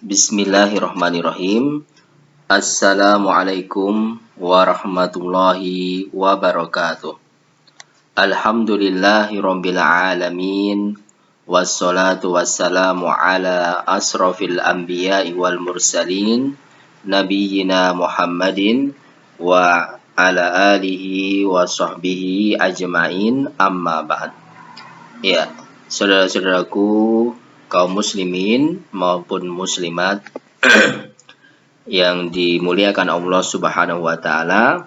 Bismillahirrahmanirrahim. Assalamualaikum warahmatullahi wabarakatuh. Alhamdulillahirabbil alamin. Wassalatu wassalamu ala asrofil anbiya'i wal mursalin nabiyyina Muhammadin wa ala alihi wa sahbihi ajmain, amma ba'd. Ya, saudara-saudaraku kaum muslimin maupun muslimat yang dimuliakan Allah Subhanahu wa taala.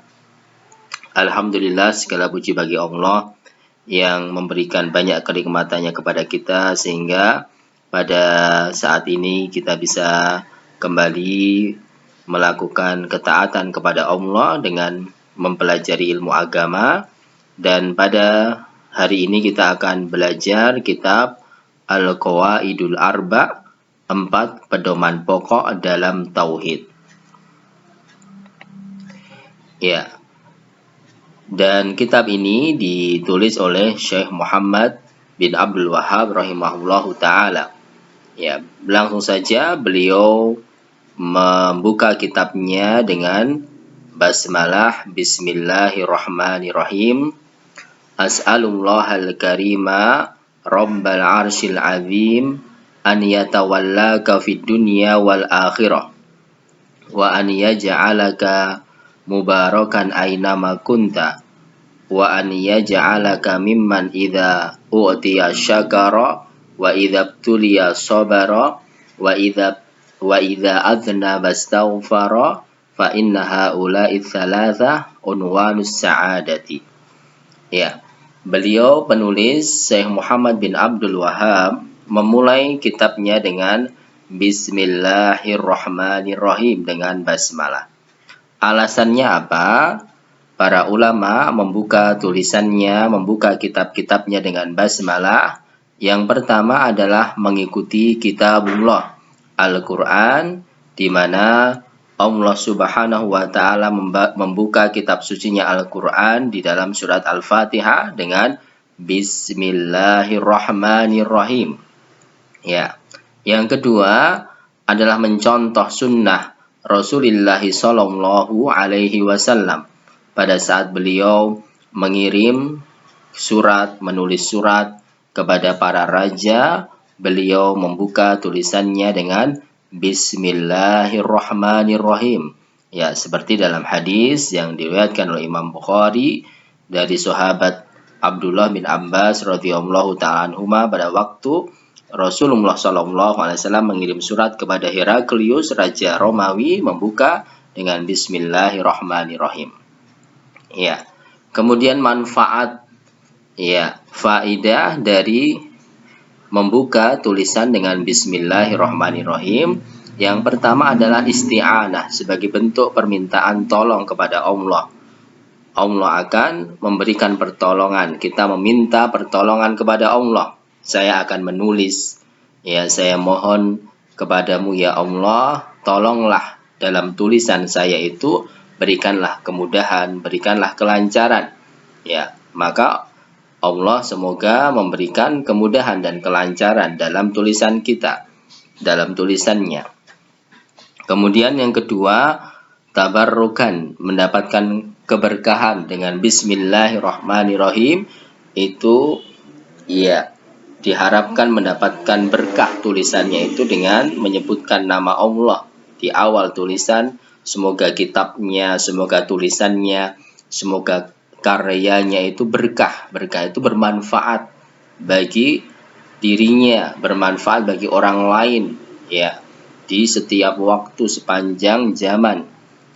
Alhamdulillah, segala puji bagi Allah yang memberikan banyak kenikmatannya kepada kita sehingga pada saat ini kita bisa kembali melakukan ketaatan kepada Allah dengan mempelajari ilmu agama. Dan pada hari ini kita akan belajar kitab Al-Qawaidul Arba', 4 pedoman pokok dalam tauhid. Ya. Dan kitab ini ditulis oleh Syekh Muhammad bin Abdul Wahhab rahimahullahu taala. Ya, langsung saja beliau membuka kitabnya dengan basmalah, bismillahirrahmanirrahim. As'alullahal karima Rabbal arsyil azim an yatawallaka fid dunya wal akhirah wa an yaj'alaka mubarakan aynama kunta wa an yaj'alaka mimman idza u'tiya syakara wa idza ibtuliya sabara wa idza adhnaba astaghfara fa inna haula'i tsalatsa unwanus sa'adati. Ya. Beliau penulis Syekh Muhammad bin Abdul Wahhab memulai kitabnya dengan Bismillahirrahmanirrahim, dengan basmalah. Alasannya apa? Para ulama membuka tulisannya, membuka kitab-kitabnya dengan basmalah. Yang pertama adalah mengikuti kitabullah, Al-Quran, di mana Allah Subhanahu wa ta'ala membuka kitab sucinya Al-Quran di dalam surat Al-Fatihah dengan Bismillahirrahmanirrahim. Ya. Yang kedua adalah mencontoh sunnah Rasulullah sallallahu alaihi wasallam pada saat beliau mengirim surat, menulis surat kepada para raja. Beliau membuka tulisannya dengan Bismillahirrahmanirrahim. Ya, seperti dalam hadis yang diriwayatkan oleh Imam Bukhari dari sahabat Abdullah bin Abbas radhiyallahu ta'ala anhuma, pada waktu Rasulullah sallallahu alaihi wasallam mengirim surat kepada Heraklius, raja Romawi, membuka dengan Bismillahirrahmanirrahim. Ya. Kemudian manfaat, ya, faidah dari membuka tulisan dengan Bismillahirrahmanirrahim. Yang pertama adalah isti'anah, sebagai bentuk permintaan tolong kepada Allah. Allah akan memberikan pertolongan. Kita meminta pertolongan kepada Allah. Saya akan menulis, ya, saya mohon kepadamu ya Allah, tolonglah dalam tulisan saya itu, berikanlah kemudahan, berikanlah kelancaran. Ya, maka Allah semoga memberikan kemudahan dan kelancaran dalam tulisan kita, dalam tulisannya. Kemudian yang kedua, tabarrukan, mendapatkan keberkahan dengan Bismillahirrahmanirrahim. Itu, ya, diharapkan mendapatkan berkah tulisannya itu dengan menyebutkan nama Allah di awal tulisan. Semoga kitabnya, semoga tulisannya, semoga karyanya itu berkah. Berkah itu bermanfaat bagi dirinya, bermanfaat bagi orang lain, ya, di setiap waktu sepanjang zaman.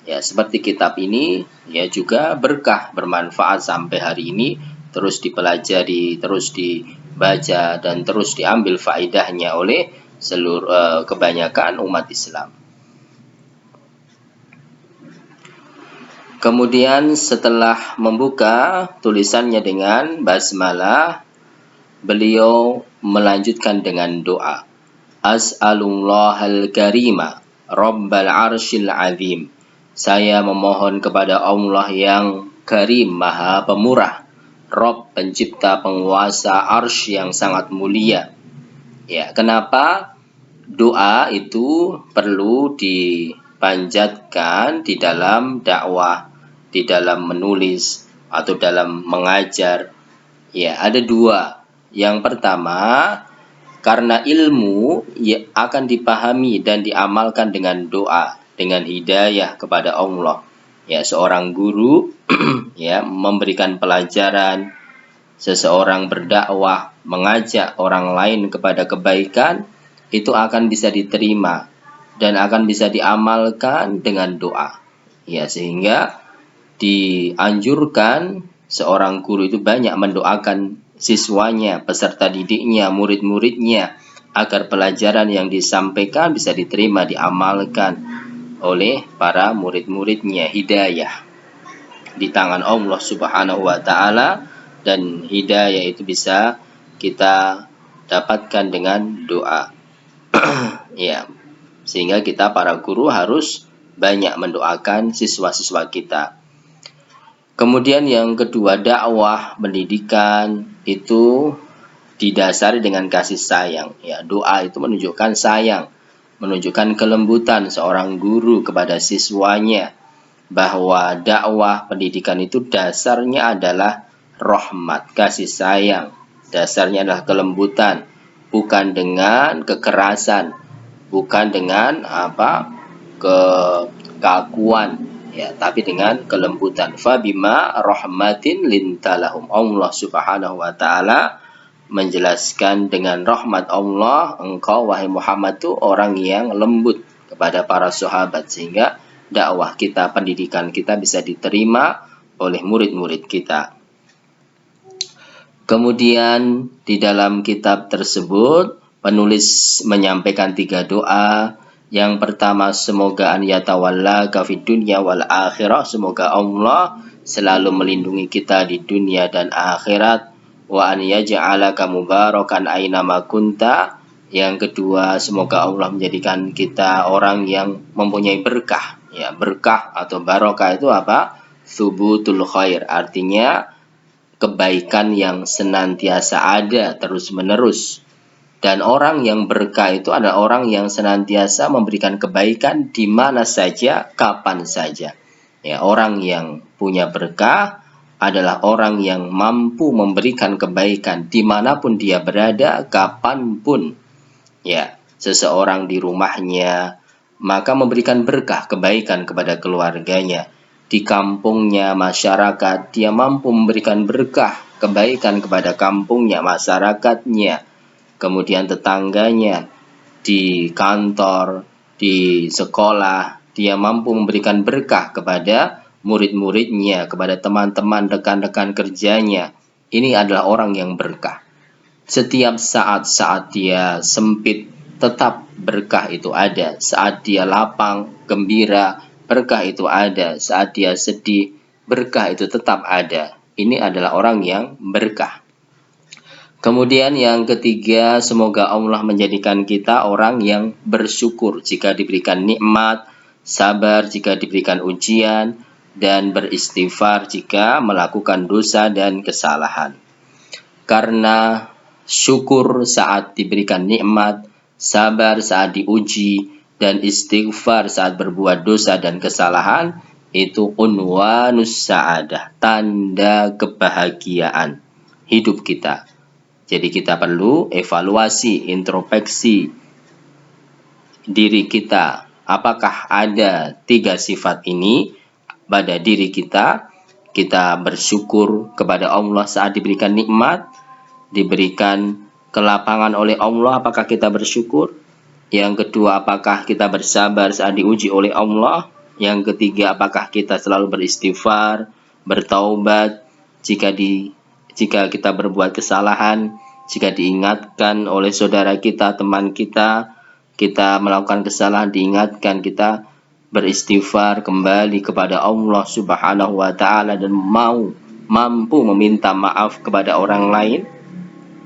Ya, seperti kitab ini, ya, juga berkah, bermanfaat sampai hari ini, terus dipelajari, terus dibaca, dan terus diambil faedahnya oleh seluruh kebanyakan umat Islam. Kemudian setelah membuka tulisannya dengan basmalah, beliau melanjutkan dengan doa. As'alullahal karima Rabbal arsyil azim. Saya memohon kepada Allah yang karim, maha pemurah, Rabb, pencipta, penguasa arsy yang sangat mulia. Ya, kenapa doa itu perlu dipanjatkan di dalam dakwah, di dalam menulis atau dalam mengajar. Ya, ada dua. Yang pertama, karena ilmu ya akan dipahami dan diamalkan dengan doa, dengan hidayah kepada Allah. Ya, seorang guru ya memberikan pelajaran, seseorang berdakwah, mengajak orang lain kepada kebaikan, itu akan bisa diterima dan akan bisa diamalkan dengan doa. Ya, sehingga dianjurkan seorang guru itu banyak mendoakan siswanya, peserta didiknya, murid-muridnya, agar pelajaran yang disampaikan bisa diterima, diamalkan oleh para murid-muridnya. Hidayah di tangan Allah Subhanahu wa taala, dan hidayah itu bisa kita dapatkan dengan doa. Ya, sehingga kita para guru harus banyak mendoakan siswa-siswa kita. Kemudian yang kedua, dakwah pendidikan itu didasari dengan kasih sayang. Ya, doa itu menunjukkan sayang, menunjukkan kelembutan seorang guru kepada siswanya, bahwa dakwah pendidikan itu dasarnya adalah rahmat, kasih sayang. Dasarnya adalah kelembutan, bukan dengan kekerasan, bukan dengan kekakuan, ya, tapi dengan kelembutan. Fabima rahmatin lintalahum. Allah Subhanahu wa taala menjelaskan, dengan rahmat Allah engkau wahai Muhammad tuh orang yang lembut kepada para sahabat, sehingga dakwah kita, pendidikan kita bisa diterima oleh murid-murid kita. Kemudian di dalam kitab tersebut penulis menyampaikan 3 doa. Yang pertama, semoga an yatawalla fid dunya wal akhirah, semoga Allah selalu melindungi kita di dunia dan akhirat. Wa an yaj'alaka mubarakan ainama kunta. Yang kedua, semoga Allah menjadikan kita orang yang mempunyai berkah. Ya, berkah atau barokah itu apa? Thubutul khair, artinya kebaikan yang senantiasa ada terus-menerus. Dan orang yang berkah itu adalah orang yang senantiasa memberikan kebaikan di mana saja, kapan saja. Ya, orang yang punya berkah adalah orang yang mampu memberikan kebaikan dimanapun dia berada, kapanpun. Ya, seseorang di rumahnya, maka memberikan berkah kebaikan kepada keluarganya. Di kampungnya, masyarakat, dia mampu memberikan berkah kebaikan kepada kampungnya, masyarakatnya, kemudian tetangganya, di kantor, di sekolah, dia mampu memberikan berkah kepada murid-muridnya, kepada teman-teman, rekan-rekan kerjanya. Ini adalah orang yang berkah. Setiap saat dia sempit, tetap berkah itu ada. Saat dia lapang, gembira, berkah itu ada. Saat dia sedih, berkah itu tetap ada. Ini adalah orang yang berkah. Kemudian yang ketiga, semoga Allah menjadikan kita orang yang bersyukur jika diberikan nikmat, sabar jika diberikan ujian, dan beristighfar jika melakukan dosa dan kesalahan. Karena syukur saat diberikan nikmat, sabar saat diuji, dan istighfar saat berbuat dosa dan kesalahan, itu unwanus sa'adah, tanda kebahagiaan hidup kita. Jadi kita perlu evaluasi, introspeksi diri kita. Apakah ada 3 sifat ini pada diri kita? Kita bersyukur kepada Allah saat diberikan nikmat, diberikan kelapangan oleh Allah, apakah kita bersyukur? Yang kedua, apakah kita bersabar saat diuji oleh Allah? Yang ketiga, apakah kita selalu beristighfar, bertaubat jika kita berbuat kesalahan, jika diingatkan oleh saudara kita, teman kita, kita melakukan kesalahan, diingatkan, kita beristighfar kembali kepada Allah Subhanahu wa taala dan mampu meminta maaf kepada orang lain.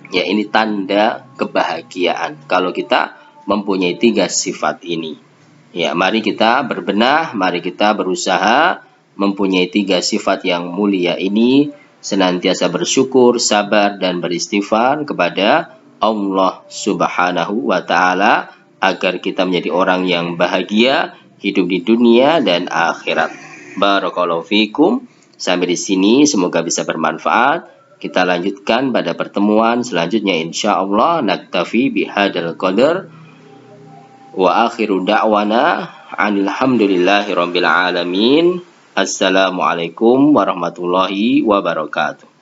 Ya, ini tanda kebahagiaan kalau kita mempunyai 3 sifat ini. Ya, mari kita berbenah, mari kita berusaha mempunyai 3 sifat yang mulia ini, senantiasa bersyukur, sabar, dan beristighfar kepada Allah Subhanahu wa taala, agar kita menjadi orang yang bahagia hidup di dunia dan akhirat. Barakallahu fikum. Sampai di sini semoga bisa bermanfaat. Kita lanjutkan pada pertemuan selanjutnya insyaallah. Naktafi bihadal qadar wa akhiru da'wana alhamdulillahi rabbil alamin. Assalamualaikum warahmatullahi wabarakatuh.